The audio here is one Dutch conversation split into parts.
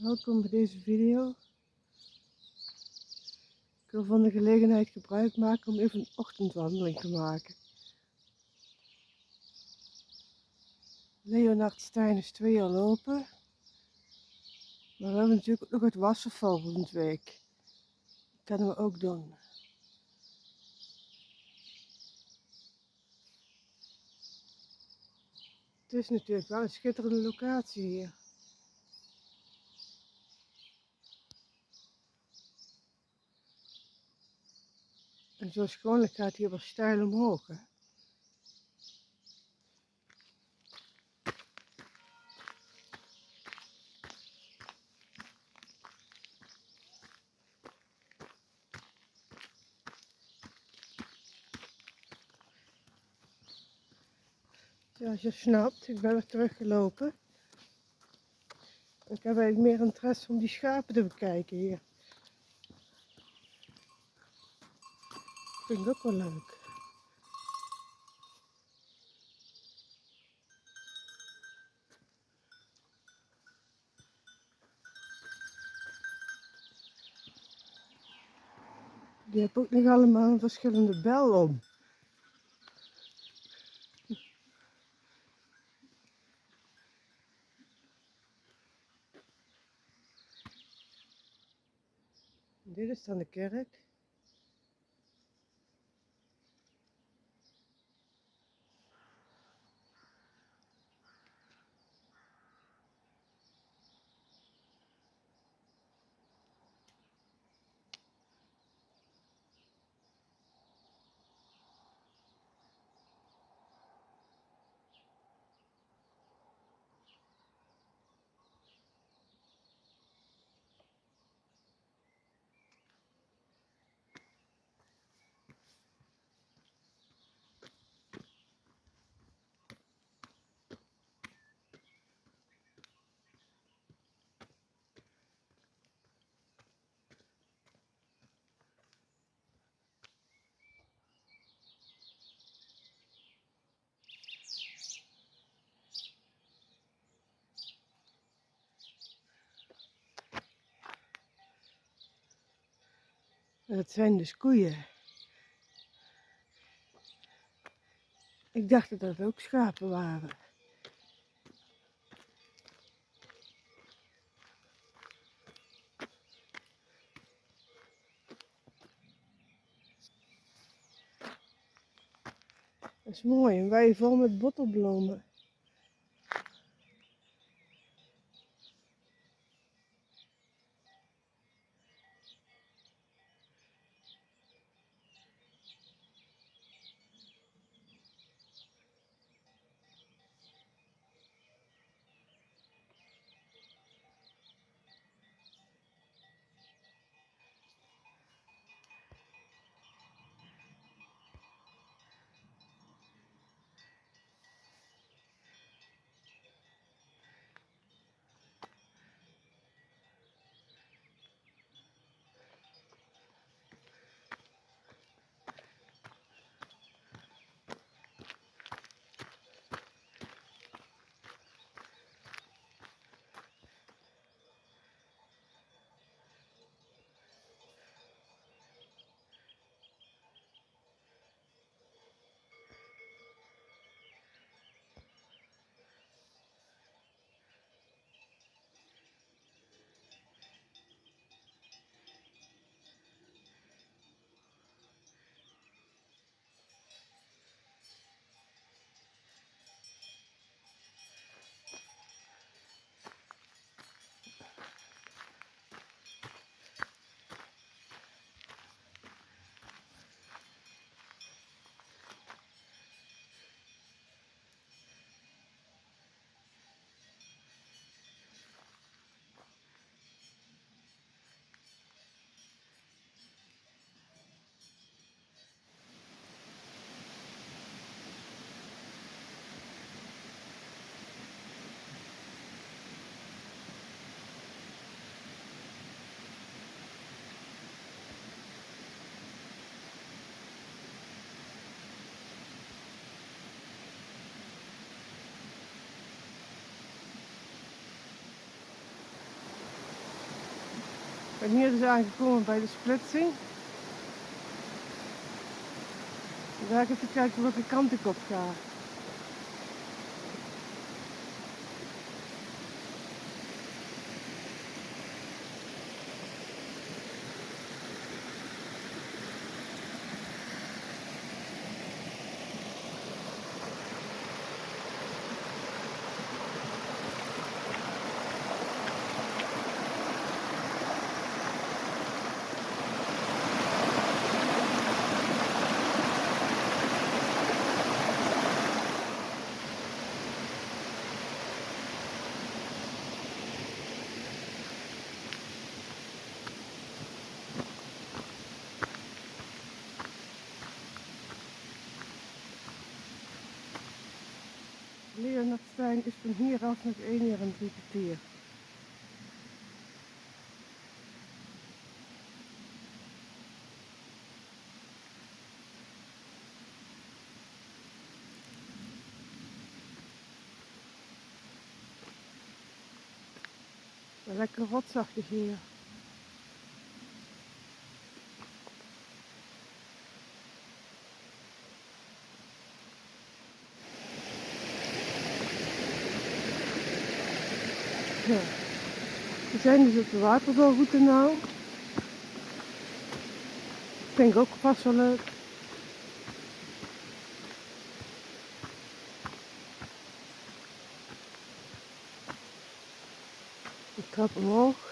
Welkom bij deze video. Ik wil van de gelegenheid gebruik maken om even een ochtendwandeling te maken. Leonard Stijn is 2 jaar lopen. Maar we hebben natuurlijk ook nog het wassen volgende week. Dat kunnen we ook doen. Het is natuurlijk wel een schitterende locatie hier. En zoals gewoonlijk gaat hier wel steil omhoog. Hè? Zoals je snapt, ik ben weer teruggelopen. Ik heb eigenlijk meer interesse om die schapen te bekijken hier. Vind ik ook wel leuk. Die hebben ook nog allemaal een verschillende bel om. Dit is dan de kerk. En dat zijn dus koeien. Ik dacht dat dat ook schapen waren. Dat is mooi, een wei vol met bottelbloemen. Ik ben hier dus aangekomen bij de splitsing. Dan ga ik even kijken welke kant ik op ga. Leonardstein is van hieraf nog 1 uur en 3 kwartier. Lekker rotsachtig hier. Ja. We zijn dus op de watervalroute nou. Vind ik ook vast wel leuk. De trap omhoog.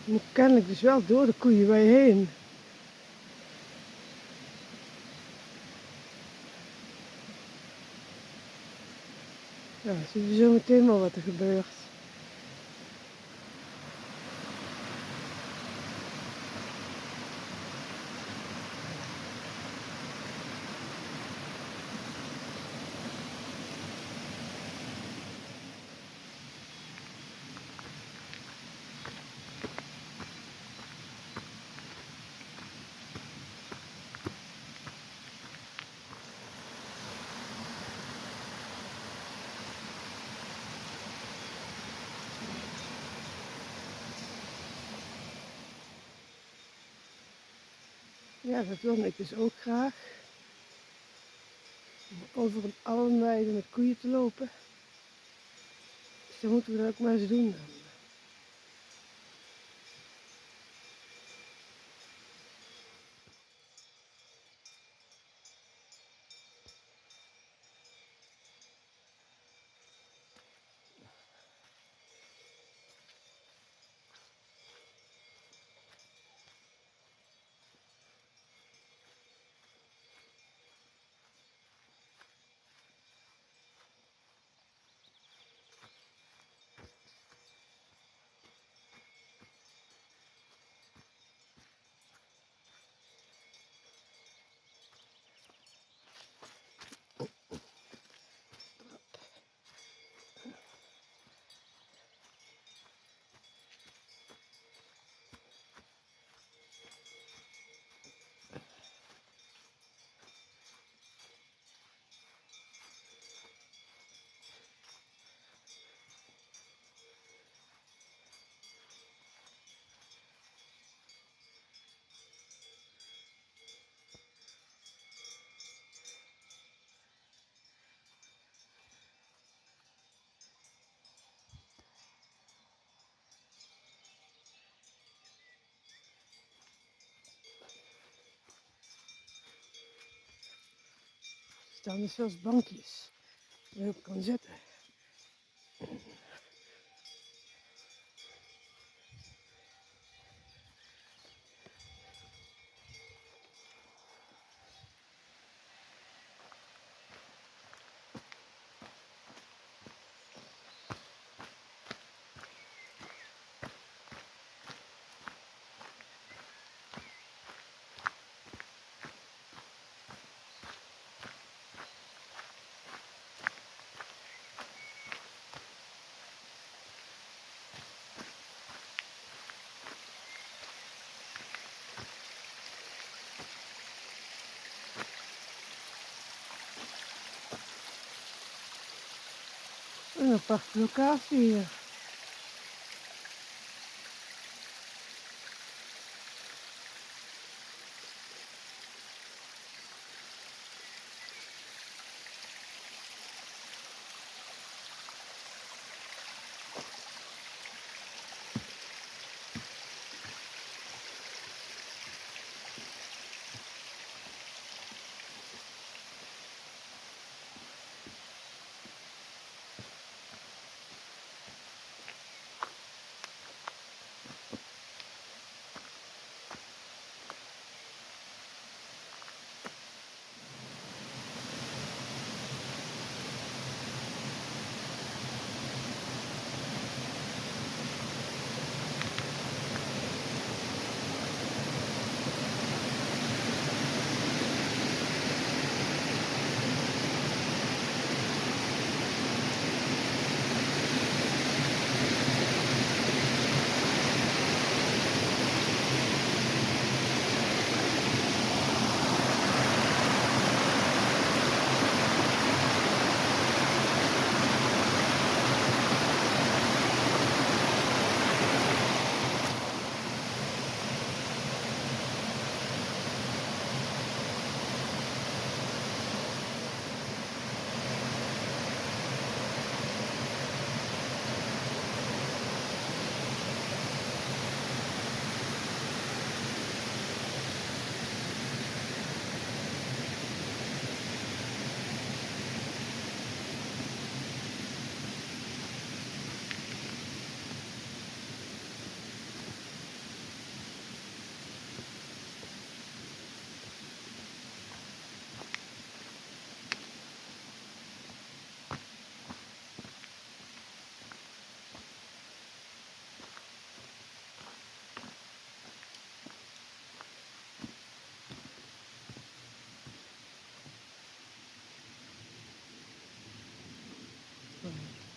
Je moet kennelijk dus wel door de koeienwei heen. Ja, dan zie je zo meteen wel wat er gebeurt. Ja, dat wil ik dus ook graag. Om over een almweide met koeien te lopen. Dus dan moeten we dat ook maar eens doen dan. Er staan dus zelfs bankjes waar je op kan zitten. Een aparte locatie hier.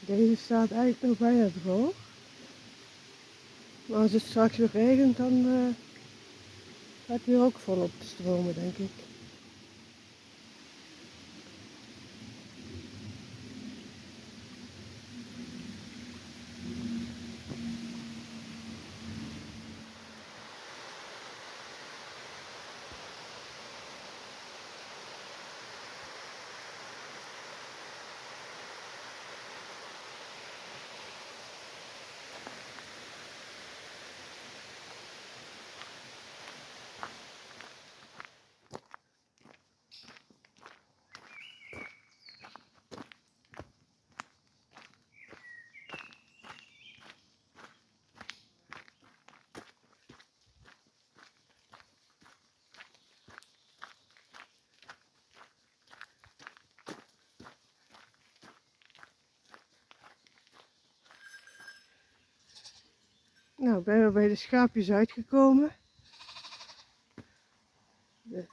Deze staat eigenlijk nog bijna droog. Maar als het straks weer regent, dan gaat hij er ook volop stromen, denk ik. Nou, ik ben weer bij de schaapjes uitgekomen. De